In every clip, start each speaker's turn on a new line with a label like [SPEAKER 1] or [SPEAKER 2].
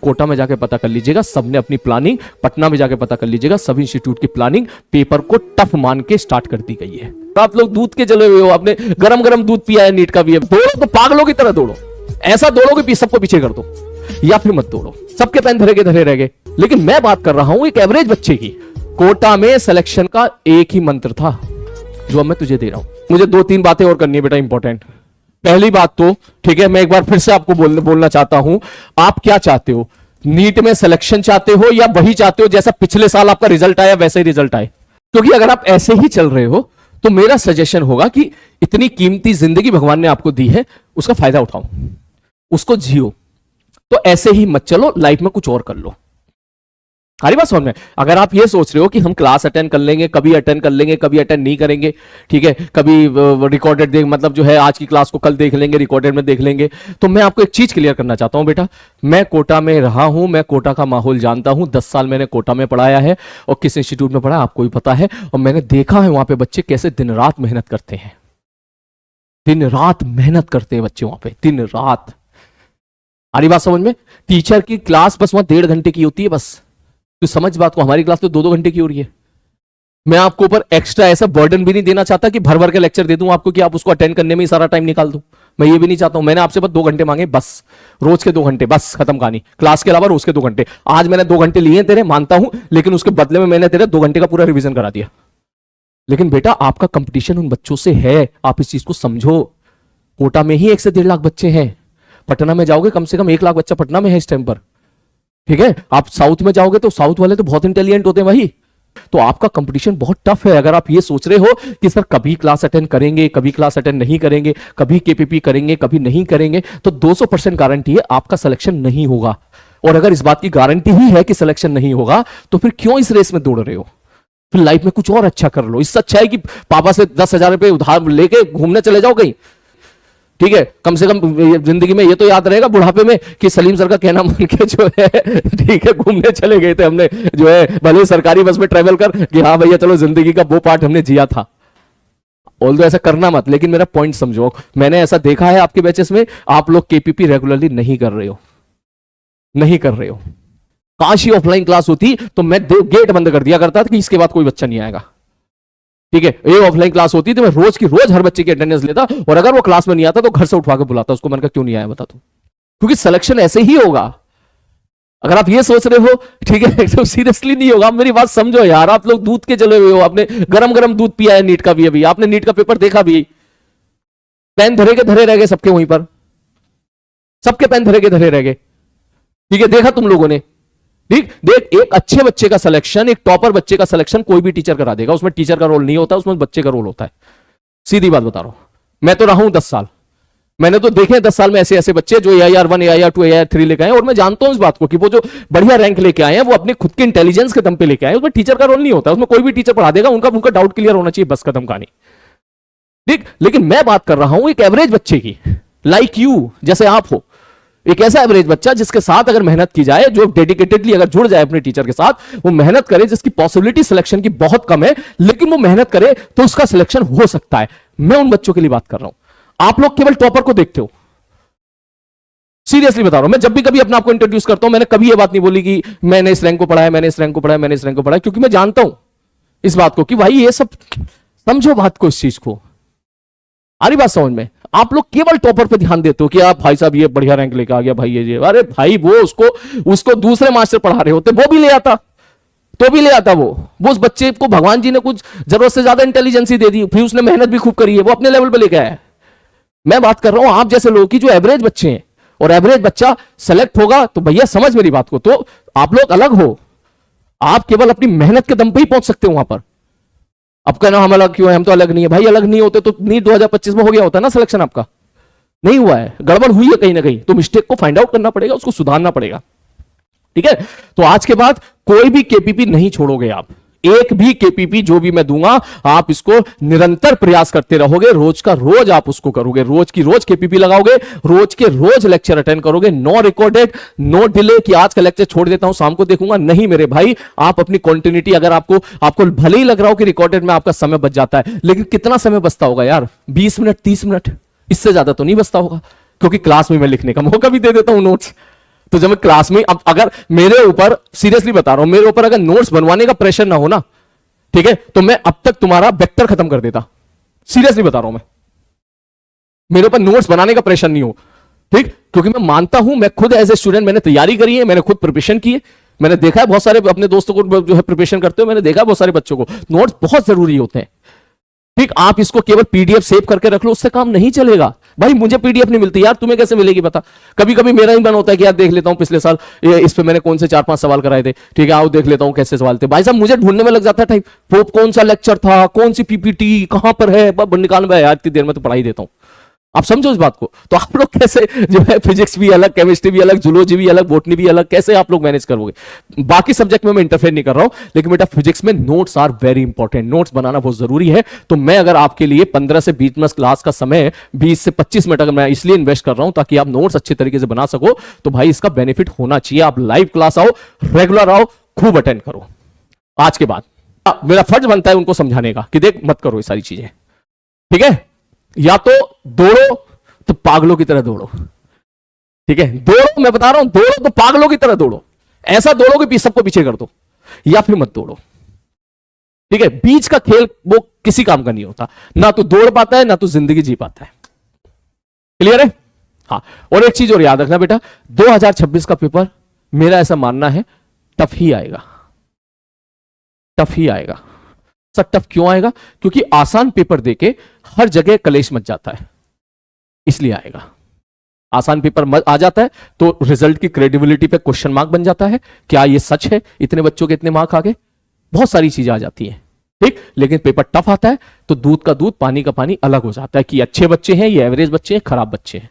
[SPEAKER 1] कोटा में जाके पता कर लीजिएगा, सबने अपनी प्लानिंग, पटना में जाके पता कर लीजिएगा, सभी इंस्टीट्यूट की प्लानिंग पेपर को टफ मान के स्टार्ट कर दी गई है। तो आप लोग दूध के जले हुए हो, आपने गरम गरम दूध पिया है, नीट का भी है, दौड़ो तो पागलों की तरह दौड़ो, ऐसा दौड़ो कि सबको पीछे कर दो, या फिर मत दौड़ो, सबके पेन धरे रह गए। लेकिन मैं बात कर रहा हूं एक एवरेज बच्चे की। कोटा में सिलेक्शन का एक ही मंत्र था जो अब मैं तुझे दे रहा हूं। मुझे 2-3 बातें और करनी है बेटा, इंपॉर्टेंट। पहली बात तो ठीक है, मैं एक बार फिर से आपको बोलना चाहता हूं, आप क्या चाहते हो, नीट में सिलेक्शन चाहते हो या वही चाहते हो जैसा पिछले साल आपका रिजल्ट आया वैसे ही रिजल्ट आए? क्योंकि अगर आप ऐसे ही चल रहे हो तो मेरा सजेशन होगा कि इतनी कीमती जिंदगी भगवान ने आपको दी है, उसका फायदा उठाओ, उसको जियो। तो ऐसे ही मत चलो, लाइफ में कुछ और कर लो। हरी बात समझ में? अगर आप ये सोच रहे हो कि हम क्लास अटेंड कर लेंगे, कभी अटेंड कर लेंगे, कभी अटेंड नहीं करेंगे, ठीक है, कभी रिकॉर्डेड देख, मतलब जो है आज की क्लास को कल देख लेंगे, रिकॉर्डेड में देख लेंगे, तो मैं आपको एक चीज क्लियर करना चाहता हूं बेटा, मैं कोटा में रहा हूं, मैं कोटा का माहौल जानता हूं, 10 साल मैंने कोटा में पढ़ाया है, और किस इंस्टीट्यूट में पढ़ा आपको भी पता है, और मैंने देखा है वहां पे बच्चे कैसे दिन रात मेहनत करते हैं, दिन रात मेहनत करते हैं बच्चे वहां पे, दिन रात। हरी बात समझ में? टीचर की क्लास बस वहां 1.5 घंटे की होती है बस, तो समझ बात को, हमारी क्लास तो 2-2 घंटे की हो रही है। मैं आपको ऊपर एक्स्ट्रा ऐसा बर्डन भी नहीं देना चाहता कि भर भर के लेक्चर दे दूं आपको कि आप उसको अटेंड करने में ही सारा टाइम निकाल दूं, मैं ये भी नहीं चाहता हूं। मैंने आपसे बस 2 घंटे मांगे, बस रोज के 2 घंटे, बस खत्म कहानी, क्लास के अलावा रोज के 2 घंटे। आज मैंने 2 घंटे लिए तेरे, मानता हूं, लेकिन उसके बदले में मैंने तेरे 2 घंटे का पूरा रिविजन करा दिया। लेकिन बेटा आपका कंपटीशन उन बच्चों से है, आप इस चीज को समझो। कोटा में ही 1 से 1.5 लाख बच्चे हैं, पटना में जाओगे कम से कम 1 लाख बच्चा पटना में है इस टाइम पर, ठीक है। आप साउथ में जाओगे तो साउथ वाले तो बहुत इंटेलिजेंट होते हैं भाई, तो आपका कंपटीशन बहुत टफ है। अगर आप ये सोच रहे हो कि सर कभी क्लास अटेंड करेंगे, कभी क्लास अटेंड नहीं करेंगे, कभी केपीपी करेंगे, कभी नहीं करेंगे, तो 200% गारंटी है आपका सिलेक्शन नहीं होगा। और अगर इस बात की गारंटी ही है कि सिलेक्शन नहीं होगा, तो फिर क्यों इस रेस में दौड़ रहे हो? फिर लाइफ में कुछ और अच्छा कर लो। इससे अच्छा है कि पापा से 10,000 रुपए उधार लेके घूमने चले जाओ कहीं, ठीक है। कम से कम जिंदगी में ये तो याद रहेगा बुढ़ापे में कि सलीम सर का कहना मान के जो है, ठीक है, घूमने चले गए थे हमने, जो है भले सरकारी बस में ट्रेवल कर कि हाँ भैया चलो जिंदगी का वो पार्ट हमने जिया था। ऑल्दो ऐसा करना मत, लेकिन मेरा पॉइंट समझो। मैंने ऐसा देखा है आपके बैचेस में, आप लोग केपीपी रेगुलरली नहीं कर रहे हो, नहीं कर रहे हो। काश ही ऑफलाइन क्लास होती तो मैं गेट बंद कर दिया करता था कि इसके बाद कोई बच्चा नहीं आएगा, ठीक है। ये ऑफलाइन क्लास होती तो मैं रोज की रोज हर बच्चे की अटेंडेंस लेता, और अगर वो क्लास में नहीं आता तो घर से उठवा के बुलाता उसको, मैंने कहा क्यों नहीं आया बता तू, क्योंकि सिलेक्शन ऐसे ही होगा। अगर आप ये सोच रहे हो, ठीक है, तो सीरियसली नहीं होगा। मेरी बात समझो यार, आप लोग दूध के जले हुए हो, आपने गरम गरम दूध पिया है नीट का भी, अभी आपने नीट का पेपर देखा भी, पेन धरे रह गए सबके, वहीं पर सबके पेन धरे रह गए, ठीक है, देखा तुम लोगों ने, ठीक। देख, एक अच्छे बच्चे का सिलेक्शन, एक टॉपर बच्चे का सिलेक्शन कोई भी टीचर करा देगा, उसमें टीचर का रोल नहीं होता, उसमें बच्चे का रोल होता है। सीधी बात बता रहा हूं, मैं तो रहा हूं 10 साल, मैंने तो देखे 10 साल में ऐसे ऐसे बच्चे जो AIR1, AIR2, AIR3 लेके आए, और मैं जानता हूं इस बात को कि वो जो बढ़िया रैंक लेके आए हैं वो अपने खुद के इंटेलिजेंस के दम पे लेके आए, उसमें टीचर का रोल नहीं होता, उसमें कोई भी टीचर पढ़ा देगा, उनका डाउट क्लियर होना चाहिए, बस खत्म कहानी, ठीक। लेकिन मैं बात कर रहा हूं एक एवरेज बच्चे की, लाइक यू, जैसे आप हो, एक ऐसा एवरेज बच्चा जिसके साथ अगर मेहनत की जाए, जो डेडिकेटेडली अगर जुड़ जाए अपने टीचर के साथ, वो मेहनत करे, जिसकी पॉसिबिलिटी सिलेक्शन की बहुत कम है, लेकिन वो मेहनत करे तो उसका सिलेक्शन हो सकता है। मैं उन बच्चों के लिए बात कर रहा हूं। आप लोग केवल टॉपर को देखते हो, सीरियसली बता रहा हूं। मैं जब भी कभी अपने आपको इंट्रोड्यूस करता हूं, मैंने कभी ये बात नहीं बोली कि मैंने इस रैंक को पढ़ा है, मैंने इस रैंक को पढ़ा है, मैंने इस रैंक को पढ़ा है, क्योंकि मैं जानता हूं इस बात को कि भाई ये सब समझो बात को, इस चीज को। आ रही बात समझ में? आप लोग केवल टॉपर पे ध्यान देते हो कि आप भाई साहब ये बढ़िया रैंक लेके आ गया भाई, ये अरे भाई वो उसको दूसरे मास्टर पढ़ा रहे होते, वो भी ले आता, तो भी ले आता, वो उस बच्चे को भगवान जी ने कुछ जरूरत से ज्यादा इंटेलिजेंस दे दी, फिर उसने मेहनत भी खूब करी है, वो अपने लेवल पे लेके आया है। मैं बात कर रहा हूं आप जैसे लोगों की जो एवरेज बच्चे हैं, और एवरेज बच्चा सेलेक्ट होगा तो भैया समझ मेरी बात को, तो आप लोग अलग हो, आप केवल अपनी मेहनत के दम पे ही पहुंच सकते हो वहां पर। अब कहना हम अलग क्यों है, हम तो अलग नहीं है भाई, अलग नहीं होते तो नीट 2025 में हो गया होता ना सिलेक्शन, आपका नहीं हुआ है, गड़बड़ हुई है कहीं ना कहीं, तो मिस्टेक को फाइंड आउट करना पड़ेगा, उसको सुधारना पड़ेगा, ठीक है। तो आज के बाद कोई भी केपीपी नहीं छोड़ोगे आप, एक भी केपीपी जो भी मैं दूंगा आप इसको निरंतर प्रयास करते रहोगे, रोज का रोज आप उसको करोगे, रोज की रोज केपीपी लगाओगे, रोज के रोज लेक्चर अटेंड करोगे, नो रिकॉर्डेड, नो डिले कि आज का लेक्चर छोड़ देता हूं शाम को देखूंगा, नहीं मेरे भाई। आप अपनी कंटिन्यूटी, अगर आपको भले ही लग रहा हो कि रिकॉर्डेड में आपका समय बच जाता है, लेकिन कितना समय बचता होगा यार, 20 मिनट 30 मिनट, इससे ज्यादा तो नहीं बचता होगा, क्योंकि क्लास में मैं लिखने का मौका भी दे देता हूं नोट्स, तो जब मैं क्लास में, अब अगर मेरे ऊपर, सीरियसली बता रहा हूं, मेरे ऊपर अगर नोट्स बनवाने का प्रेशर ना हो ना, ठीक है, तो मैं अब तक तुम्हारा वेक्टर खत्म कर देता। सीरियसली बता रहा हूं मैं, मेरे ऊपर नोट्स बनाने का प्रेशर नहीं हो, ठीक, क्योंकि मैं मानता हूं, मैं खुद एज ए स्टूडेंट मैंने तैयारी करी है, मैंने खुद प्रिपरेशन की है, मैंने देखा है बहुत सारे अपने दोस्तों को जो है प्रिपरेशन करते हो, मैंने देखा है बहुत सारे बच्चों को, नोट्स बहुत जरूरी होते हैं। ठीक, आप इसको केवल पीडीएफ सेव करके रख लो, उससे काम नहीं चलेगा भाई। मुझे पीडीएफ नहीं मिलती यार, तुम्हें कैसे मिलेगी पता। कभी कभी मेरा ही मन होता है कि यार देख लेता हूं पिछले साल इस पे मैंने कौन से 4-5 सवाल कराए थे, ठीक है, आओ देख लेता हूं कैसे सवाल थे। भाई साहब मुझे ढूंढने में लग जाता है टाइम, वो कौन सा लेक्चर था, कौन सी पीपीटी कहां पर है, निकाल में यार इतनी देर में तो पढ़ाई देता हूं। आप समझो इस बात को। तो आप लोग कैसे जो है, फिजिक्स भी अलग, केमिस्ट्री भी अलग, जूलॉजी भी अलग, बॉटनी भी अलग, कैसे आप लोग मैनेज करोगे। बाकी सब्जेक्ट में मैं इंटरफेयर नहीं कर रहा हूं, लेकिन बेटा फिजिक्स में notes are very important, notes बनाना बहुत जरूरी है। तो मैं अगर आपके लिए 15 से 20 मिनट क्लास का समय, 20 से 25 मिनट अगर मैं इसलिए इन्वेस्ट कर रहा हूं ताकि आप नोट्स अच्छे तरीके से बना सको, तो भाई इसका बेनिफिट होना चाहिए। आप लाइव क्लास आओ, रेगुलर आओ, खूब अटेंड करो। आज के बाद मेरा फर्ज बनता है उनको समझाने का कि देख मत करो ये सारी चीजें, ठीक है। या तो दौड़ो तो पागलों की तरह दौड़ो, ठीक है, दौड़ो, मैं बता रहा हूं, दौड़ो तो पागलों की तरह दौड़ो, ऐसा दौड़ो कि सबको पीछे कर दो, या फिर मत दौड़ो, ठीक है। बीच का खेल वो किसी काम का नहीं होता, ना तो दौड़ पाता है ना तो जिंदगी जी पाता है। क्लियर है? हाँ, और एक चीज और याद रखना बेटा, 2026 का पेपर मेरा ऐसा मानना है टफ ही आएगा, टफ ही आएगा। सर टफ क्यों आएगा? क्योंकि आसान पेपर देके हर जगह कलेश मच जाता है, इसलिए आएगा। आसान पेपर आ जाता है तो रिजल्ट की क्रेडिबिलिटी पे क्वेश्चन मार्क बन जाता है, क्या ये सच है, इतने बच्चों के इतने मार्क आ गए, बहुत सारी चीजें आ जाती हैं, ठीक। लेकिन पेपर टफ आता है तो दूध का दूध पानी का पानी अलग हो जाता है कि अच्छे बच्चे हैं, ये एवरेज बच्चे हैं, खराब बच्चे हैं।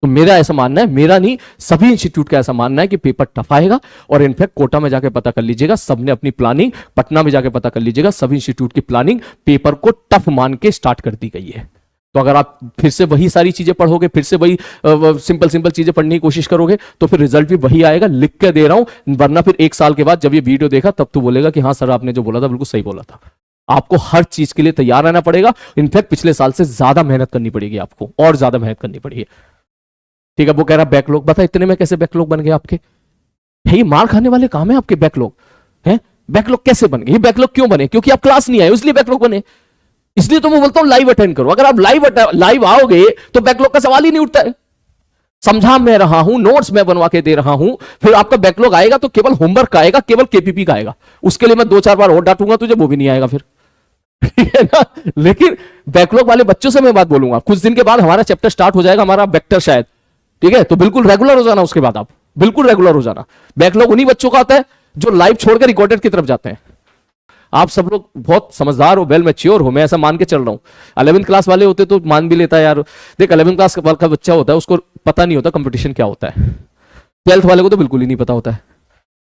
[SPEAKER 1] तो मेरा ऐसा मानना है, मेरा नहीं सभी इंस्टीट्यूट का ऐसा मानना है कि पेपर टफ आएगा। और इनफैक्ट कोटा में जाके पता कर लीजिएगा, सबने अपनी प्लानिंग, पटना में जाके पता कर लीजिएगा, सभी इंस्टीट्यूट की प्लानिंग पेपर को टफ मान के स्टार्ट कर दी गई है। तो अगर आप फिर से वही सारी चीजें पढ़ोगे, फिर से वही सिंपल सिंपल चीजें पढ़ने की कोशिश करोगे, तो फिर रिजल्ट भी वही आएगा, लिख के दे रहा हूं। वरना फिर 1 साल के बाद जब ये वीडियो देखा तब तो बोलेगा कि हाँ सर आपने जो बोला था बिल्कुल सही बोला था। आपको हर चीज के लिए तैयार रहना पड़ेगा। इनफैक्ट पिछले साल से ज्यादा मेहनत करनी पड़ेगी आपको, और ज्यादा मेहनत करनी पड़ेगी, ठीक है। वो कह रहा बैकलॉग, बता इतने में कैसे बैकलॉग बन गए आपके? भाई मार खाने वाले काम है आपके बैकलॉग, है? बैकलॉग कैसे बन गए? ये बैकलॉग क्यों बने? क्योंकि आप क्लास नहीं आए इसलिए बैकलॉग बने। इसलिए तो मैं बोलता हूं लाइव अटेंड करो। अगर आप लाइव आओगे तो बैकलॉग का सवाल ही नहीं उठता है। समझा मैं रहा हूं, नोट्स मैं बनवा के दे रहा हूं, फिर आपका बैकलॉग आएगा तो केवल होमवर्क का आएगा, केवल केपीपी का आएगा। उसके लिए मैं 2-4 बार और डांटूंगा तुझे, वो भी नहीं आएगा फिर, ठीक है ना। लेकिन बैकलॉग वाले बच्चों से मैं बात बोलूंगा, कुछ दिन के बाद हमारा चैप्टर स्टार्ट हो जाएगा, हमारा वेक्टर शायद, ठीक है। तो बिल्कुल रेगुलर हो जाना, उसके बाद आप बिल्कुल रेगुलर हो जाना। बैकलॉग उन्हीं बच्चों का आता है जो लाइव छोड़कर रिकॉर्डेड की तरफ जाते हैं। आप सब लोग बहुत समझदार हो, वेल मैच्योर हो, मैं ऐसा मान के चल रहा हूं। 11th क्लास वाले होते तो मान भी लेता है यार। देख 11th क्लास का बच्चा होता है, उसको पता नहीं होता कंपटीशन क्या होता है। 12th वाले को तो बिल्कुल ही नहीं पता होता है।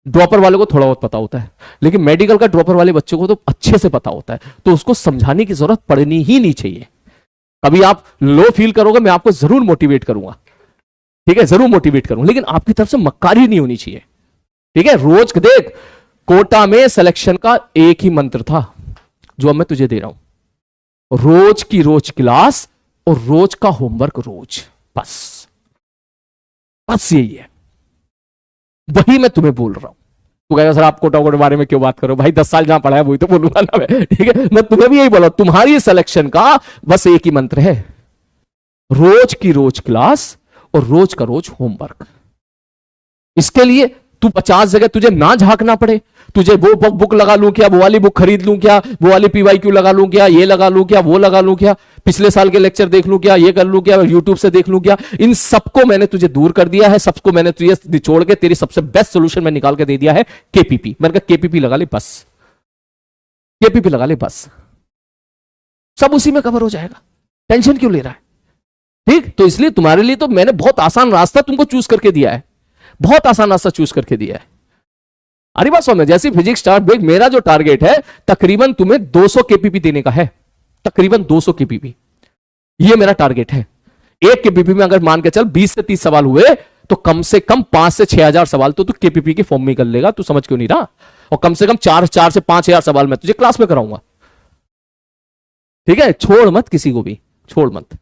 [SPEAKER 1] ड्रॉपर वाले को थोड़ा बहुत पता होता है, लेकिन मेडिकल का ड्रॉपर वाले बच्चों को तो अच्छे से पता होता है। तो उसको समझाने की जरूरत पड़नी ही नहीं चाहिए। कभी आप लो फील करोगे, मैं आपको जरूर मोटिवेट करूंगा, ठीक है, जरूर मोटिवेट करूंगा, लेकिन आपकी तरफ से मक्कारी नहीं होनी चाहिए, ठीक है। रोज देख, कोटा में सिलेक्शन का एक ही मंत्र था जो अब मैं तुझे दे रहा हूं, रोज की रोज क्लास और रोज का होमवर्क रोज, बस बस यही है, वही मैं तुम्हें बोल रहा हूं। तू कहेगा सर आप कोटा के बारे में क्यों बात करो? भाई 10 साल जहां पढ़ा है वही तो बोलूंगा ना मैं, ठीक है। मैं तुम्हें भी यही बोला, तुम्हारी सिलेक्शन का बस एक ही मंत्र है, रोज की रोज क्लास और रोज का रोज होमवर्क। इसके लिए तू 50 जगह तुझे ना झांकना पड़े, तुझे वो बुक लगा लूं क्या, वो वाली बुक खरीद लूं क्या, वो वाली PYQ लगा लूं क्या, ये लगा लूं क्या, वो लगा लूं क्या, पिछले साल के लेक्चर देख लूं क्या, ये कर लूं क्या, यूट्यूब से देख लूं क्या। इन सबको मैंने तुझे दूर कर दिया है, सबको मैंने तुझे निचोड़ के तेरी सबसे बेस्ट सोल्यूशन मैं निकाल के दे दिया है, केपीपी। मैंने कहा केपीपी लगा ले बस, केपीपी लगा ले बस, सब उसी में कवर हो जाएगा, टेंशन क्यों ले रहा है, ठीक। तो इसलिए तुम्हारे लिए तो मैंने बहुत आसान रास्ता तुमको चूज करके दिया है, बहुत आसान रास्ता चूज करके दिया है। अरे बात समझ, जैसी फिजिक्स स्टार्ट देख, मेरा जो टारगेट है तकरीबन तुम्हें 200 केपीपी देने का है, तकरीबन 200 केपीपी, ये मेरा टारगेट है। एक केपीपी में अगर मान के चल 20 से 30 सवाल हुए तो कम से कम 5 से 6,000 सवाल तो तू केपीपी के फॉर्म में कर लेगा। तू समझ क्यों नहीं रहा? और कम से कम 4 से 5,000 सवाल मैं तुझे क्लास में कराऊंगा, ठीक है। छोड़ मत किसी को भी, छोड़ मत।